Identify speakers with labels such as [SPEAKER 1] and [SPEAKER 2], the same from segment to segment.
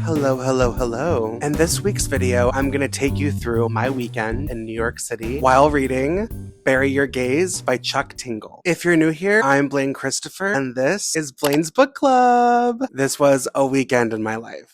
[SPEAKER 1] Hello, hello, hello. In this week's video, I'm gonna take you through my weekend in New York City while reading Bury Your Gaze by Chuck Tingle. If you're new here, I'm Blaine Christopher, and this is Blaine's Book Club. This was a weekend in my life.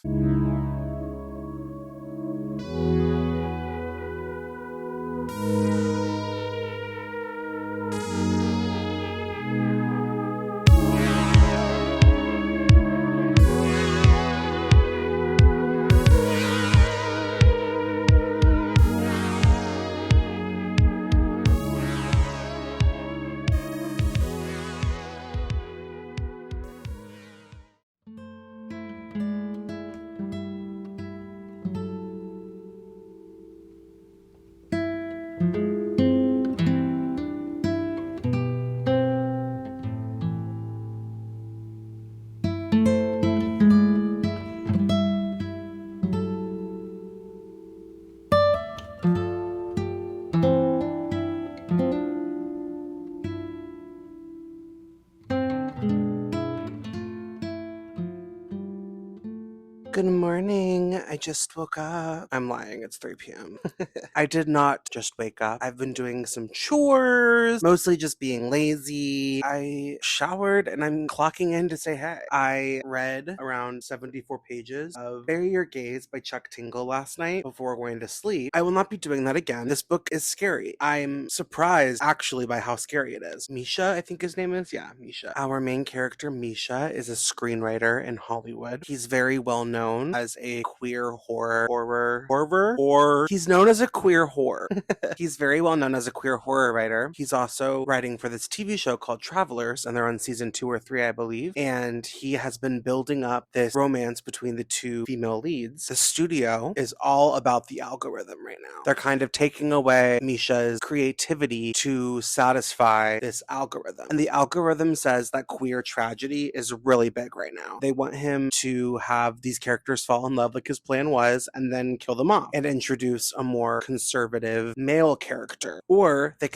[SPEAKER 1] Good morning. I just woke up. I'm lying. It's 3 p.m. I did not just wake up. I've been doing some chores, mostly just being lazy. I showered and I'm clocking in to say hey. I read around 74 pages of Bury Your Gaze by Chuck Tingle last night before going to sleep. I will not be doing that again. This book is scary. I'm surprised actually by how scary it is. Misha, I think his name is. Yeah, Misha. Our main character, Misha, is a screenwriter in Hollywood. He's very well known as a queer he's known as a queer whore. He's very well known as a queer horror writer. He's also writing for this TV show called Travelers, and they're on season 2 or 3, I believe. And he has been building up this romance between the two female leads. The studio is all about the algorithm right now. They're kind of taking away Misha's creativity to satisfy this algorithm. And the algorithm says that queer tragedy is really big right now. They want him to have these characters fall in love like his plan was and then kill them off and introduce a more conservative male character. Or the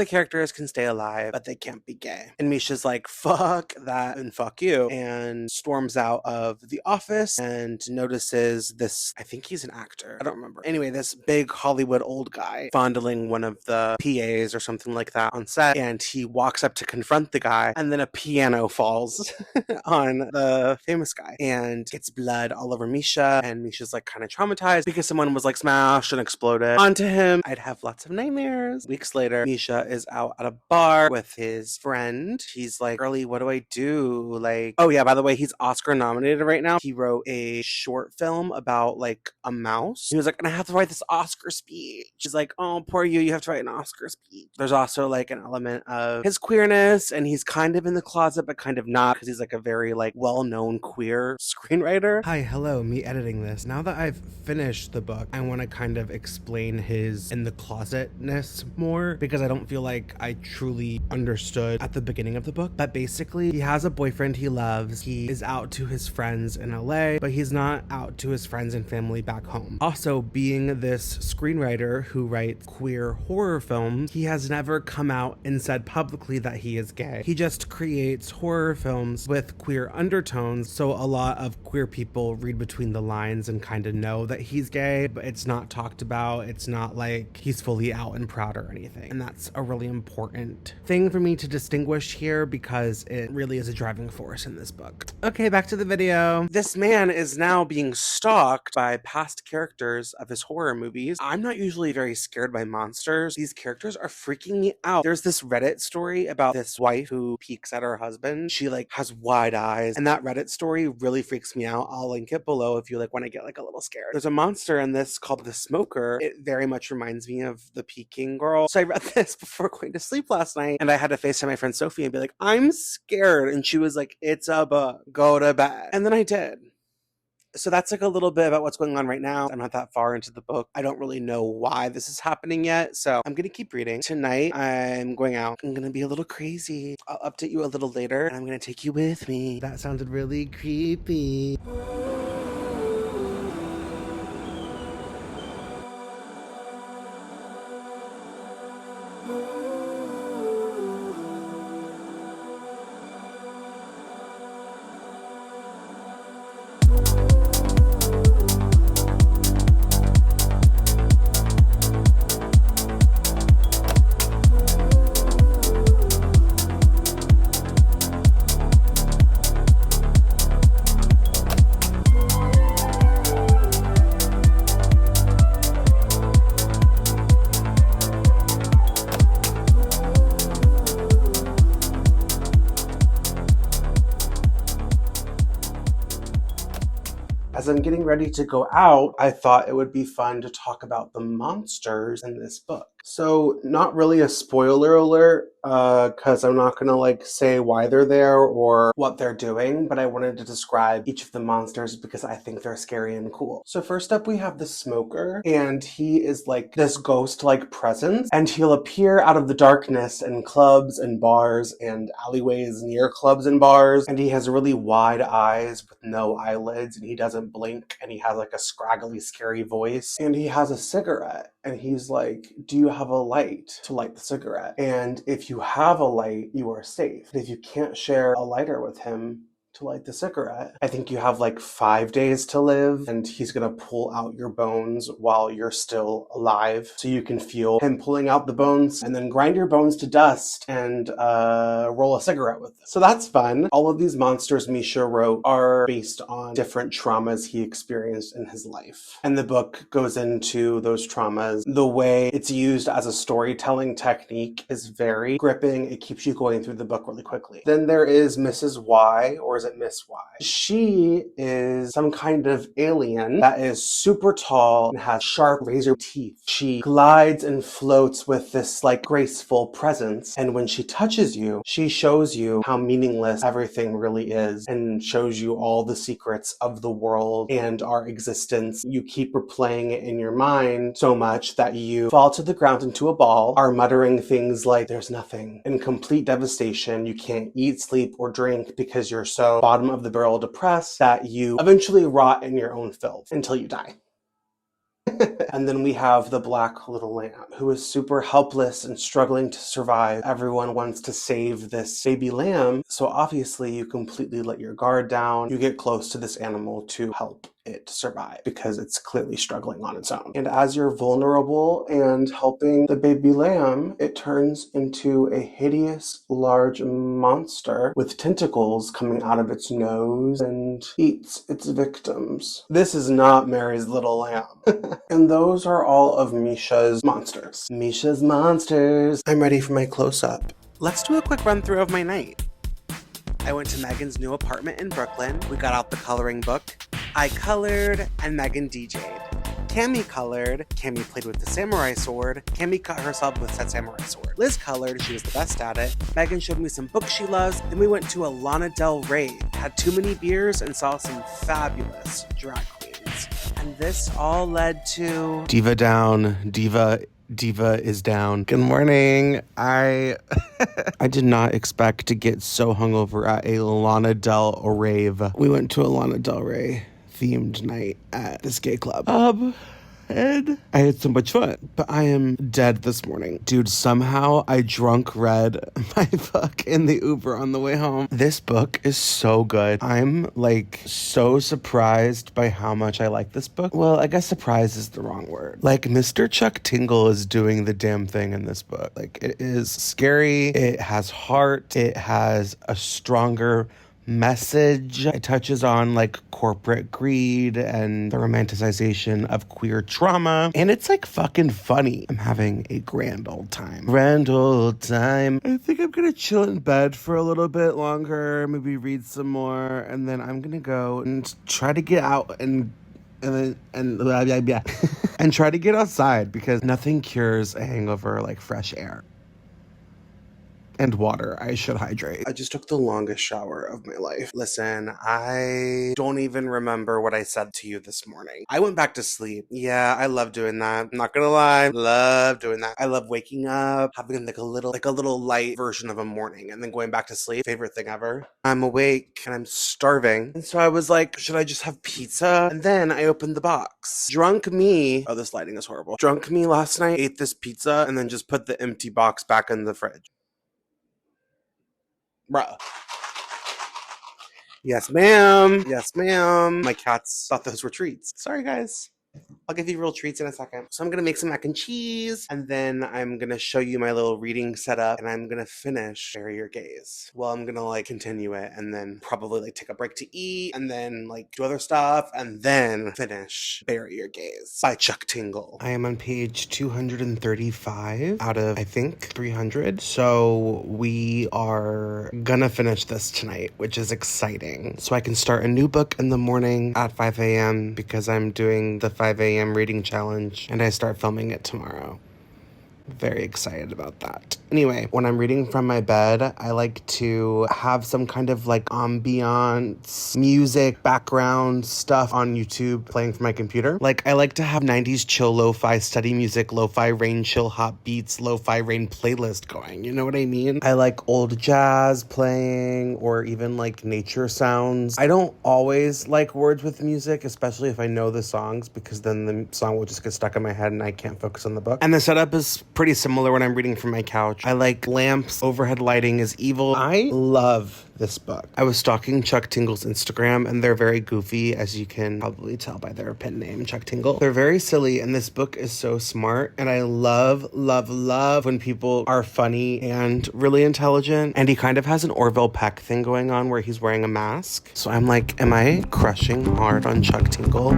[SPEAKER 1] characters can stay alive, but they can't be gay. And Misha's like, fuck that and fuck you, and storms out of the office and notices this, I think he's an actor, I don't remember. Anyway, this big Hollywood old guy fondling one of the PAs or something like that on set, and he walks up to confront the guy, and then a piano falls on the famous guy and gets blood all over Misha, and Misha's like kind of traumatized because someone was like smashed and exploded onto him. I'd have lots of nightmares. Weeks later, Misha is out at a bar with his friend. He's like, Early, what do I do? Like, oh yeah, by the way, he's Oscar nominated right now. He wrote a short film about like a mouse. He was like, and I have to write this Oscar speech. She's like, oh, poor you have to write an Oscar speech. There's also like an element of his queerness, and he's kind of in the closet, but kind of not, because he's like a very like well-known queer screenwriter. Hi, hello, me editing this. Now that I've finished the book, I want to kind of explain his in the closetness more, because I don't feel like I truly understood at the beginning of the book. But basically, he has a boyfriend he loves. He is out to his friends in LA, but he's not out to his friends and family back home. Also, being this screenwriter who writes queer horror films, he has never come out and said publicly that he is gay. He just creates horror films with queer undertones, so a lot of queer people read between the lines and kind of know that he's gay, but it's not talked about. It's not like he's fully out and proud or anything. And that's a really important thing for me to distinguish here, because it really is a driving force in this book. Okay, back to the video. This man is now being stalked by past characters of his horror movies. I'm not usually very scared by monsters. These characters are freaking me out. There's this Reddit story about this wife who peeks at her husband. She like has wide eyes, and that Reddit story really freaks me out. I'll link it below if you like want to get like a little scared. There's a monster in this called the Smoker. It very much reminds me of the Peking girl. So I read this before going to sleep last night, and I had to FaceTime my friend Sophie and be like, I'm scared. And she was like, it's a book. Go to bed. And then I did. So that's like a little bit about what's going on right now. I'm not that far into the book. I don't really know why this is happening yet, so I'm gonna keep reading. Tonight, I'm going out. I'm gonna be a little crazy. I'll update you a little later, and I'm gonna take you with me. That sounded really creepy. as I'm getting ready to go out, I thought it would be fun to talk about the monsters in this book. So not really a spoiler alert, because I'm not gonna like say why they're there or what they're doing, but I wanted to describe each of the monsters because I think they're scary and cool. So first up we have the smoker, and he is like this ghost-like presence, and he'll appear out of the darkness in clubs and bars and alleyways near clubs and bars, and he has really wide eyes with no eyelids, and he doesn't blink, and he has like a scraggly, scary voice, and he has a cigarette, and he's like, do you have a light to light the cigarette? And if you have a light, you are safe. But if you can't share a lighter with him to light the cigarette, I think you have like 5 days to live, and he's gonna pull out your bones while you're still alive, so you can feel him pulling out the bones and then grind your bones to dust and roll a cigarette with them. So that's fun. All of these monsters Misha wrote are based on different traumas he experienced in his life, and the book goes into those traumas. The way it's used as a storytelling technique is very gripping. It keeps you going through the book really quickly. Then there is Mrs. Y, or is it Miss Y? She is some kind of alien that is super tall and has sharp razor teeth. She glides and floats with this like graceful presence, and when she touches you, she shows you how meaningless everything really is and shows you all the secrets of the world and our existence. You keep replaying it in your mind so much that you fall to the ground into a ball, are muttering things like there's nothing, in complete devastation. You can't eat, sleep, or drink because you're so bottom of the barrel depressed that you eventually rot in your own filth until you die. And then we have the black little lamb, who is super helpless and struggling to survive. Everyone wants to save this baby lamb, so obviously you completely let your guard down. You get close to this animal to help it survive because it's clearly struggling on its own. And as you're vulnerable and helping the baby lamb, it turns into a hideous large monster with tentacles coming out of its nose and eats its victims. This is not Mary's Little Lamb. And those are all of Misha's monsters. Misha's monsters. I'm ready for my close-up. Let's do a quick run through of my night. I went to Megan's new apartment in Brooklyn. We got out the coloring book. I colored and Megan DJ'd. Cami colored, Cami played with the samurai sword, Cami cut herself with said samurai sword. Liz colored, she was the best at it. Megan showed me some books she loves, then we went to a Lana Del Rey, had too many beers, and saw some fabulous drag queens. And this all led to... Diva down, Diva is down. Good morning. I did not expect to get so hungover at a Lana Del Rave. We went to a Lana Del Rey themed night at this gay club. And I had so much fun, but I am dead this morning. Dude, somehow I drunk read my book in the Uber on the way home. This book is so good. I'm like so surprised by how much I like this book. Well, I guess surprise is the wrong word. Like Mr. Chuck Tingle is doing the damn thing in this book. Like it is scary. It has heart. It has a stronger message. It touches on like corporate greed and the romanticization of queer trauma, and it's like fucking funny. I'm having a grand old time. Grand old time. I think I'm gonna chill in bed for a little bit longer, maybe read some more, and then I'm gonna go and try to get out and blah, blah, blah. And try to get outside because nothing cures a hangover like fresh air. And water. I should hydrate. I just took the longest shower of my life. Listen, I don't even remember what I said to you this morning. I went back to sleep. Yeah, I love doing that. I'm not gonna lie. Love doing that. I love waking up, having like a little light version of a morning, and then going back to sleep. Favorite thing ever. I'm awake and I'm starving. And so I was like, should I just have pizza? And then I opened the box. Drunk me, oh, this lighting is horrible. Drunk me last night ate this pizza and then just put the empty box back in the fridge. Bruh. Yes, ma'am. Yes, ma'am. My cats thought those were treats. Sorry, guys. I'll give you real treats in a second. So I'm gonna make some mac and cheese, and then I'm gonna show you my little reading setup, and I'm gonna finish Bury Your Gaze. Well, I'm gonna like continue it, and then probably like take a break to eat, and then like do other stuff, and then finish Bury Your Gaze by Chuck Tingle. I am on page 235 out of, I think, 300. So we are gonna finish this tonight, which is exciting. So I can start a new book in the morning at 5 a.m. because I'm doing the 5 a.m. reading challenge, and I start filming it tomorrow. Very excited about that. Anyway, when I'm reading from my bed, I like to have some kind of like ambiance, music, background stuff on YouTube playing from my computer. Like I like to have 90s chill lo-fi study music, lo-fi rain chill hot beats, lo-fi rain playlist going. You know what I mean? I like old jazz playing or even like nature sounds. I don't always like words with music, especially if I know the songs, because then the song will just get stuck in my head and I can't focus on the book. And the setup is pretty similar when I'm reading from my couch. I like lamps, overhead lighting is evil. I love this book. I was stalking Chuck Tingle's Instagram, and they're very goofy, as you can probably tell by their pen name, Chuck Tingle. They're very silly, and this book is so smart, and I love, love, love when people are funny and really intelligent. And he kind of has an Orville Peck thing going on where he's wearing a mask. So I'm like, am I crushing hard on Chuck Tingle?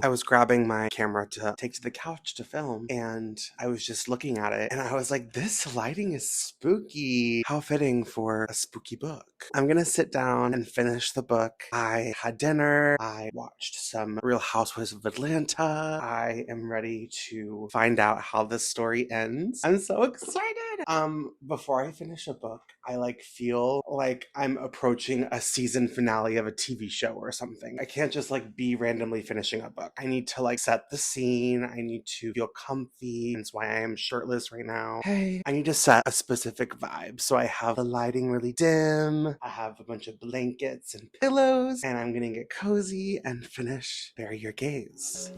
[SPEAKER 1] I was grabbing my camera to take to the couch to film, and I was just looking at it, and I was like, this lighting is spooky. How fitting for a spooky book. I'm gonna sit down and finish the book. I had dinner. I watched some Real Housewives of Atlanta. I am ready to find out how this story ends. I'm so excited. Before I finish a book, I like feel like I'm approaching a season finale of a TV show or something. I can't just like be randomly finishing a book. I need to like set the scene. I need to feel comfy. That's why I am shirtless right now. Hey, I need to set a specific vibe. So I have the lighting really dim. I have a bunch of blankets and pillows, and I'm gonna get cozy and finish Bury Your Gaze.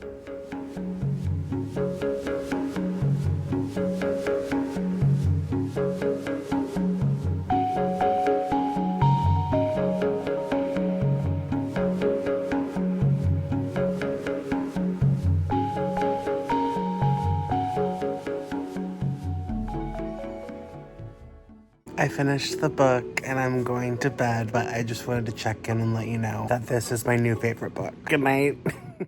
[SPEAKER 1] I finished the book and I'm going to bed, but I just wanted to check in and let you know that this is my new favorite book. Good night.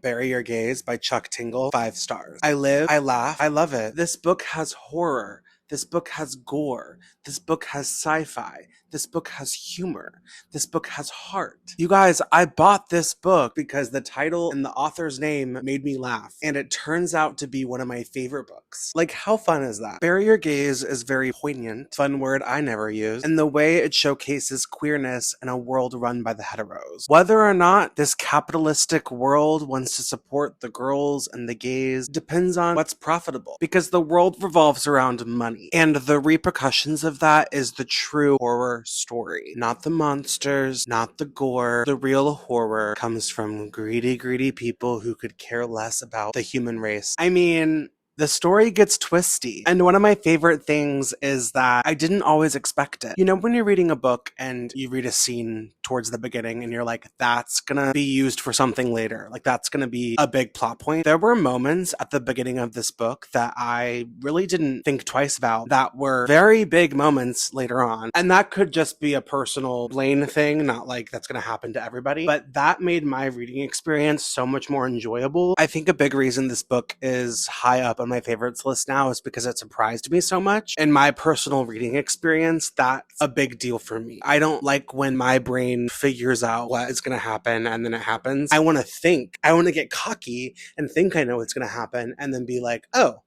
[SPEAKER 1] Bury Your Gaze by Chuck Tingle, 5 stars. I live, I laugh, I love it. This book has horror. This book has gore. This book has sci-fi. This book has humor. This book has heart. You guys, I bought this book because the title and the author's name made me laugh, and it turns out to be one of my favorite books. Like, how fun is that? Bury Your Gaze is very poignant, fun word I never use, in the way it showcases queerness in a world run by the heteros. Whether or not this capitalistic world wants to support the girls and the gays depends on what's profitable, because the world revolves around money, and the repercussions of that is the true horror story. Not the monsters, not the gore. The real horror comes from greedy, greedy people who could care less about the human race. I mean, the story gets twisty. And one of my favorite things is that I didn't always expect it. You know, when you're reading a book and you read a scene towards the beginning and you're like, that's gonna be used for something later. Like, that's gonna be a big plot point. There were moments at the beginning of this book that I really didn't think twice about that were very big moments later on. And that could just be a personal Blaine thing, not like that's gonna happen to everybody. But that made my reading experience so much more enjoyable. I think a big reason this book is high up on my favorites list now is because it surprised me so much. In my personal reading experience, that's a big deal for me. I don't like when my brain figures out what is going to happen and then it happens. I want to think. I want to get cocky and think I know what's going to happen and then be like, oh,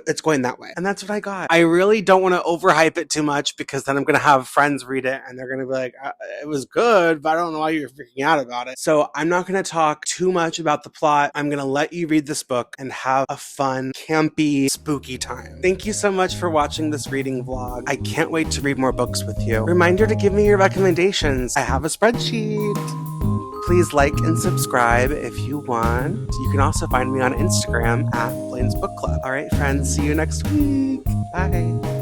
[SPEAKER 1] it's going that way. And that's what I got. I really don't want to overhype it too much because then I'm going to have friends read it and they're going to be like, it was good, but I don't know why you're freaking out about it. So I'm not going to talk too much about the plot. I'm going to let you read this book and have a fun, campy, spooky time. Thank you so much for watching this reading vlog. I can't wait to read more books with you. Reminder to give me your recommendations. I have a spreadsheet. Please like and subscribe if you want. You can also find me on Instagram at Blaine's Book Club. All right, friends, see you next week. Bye.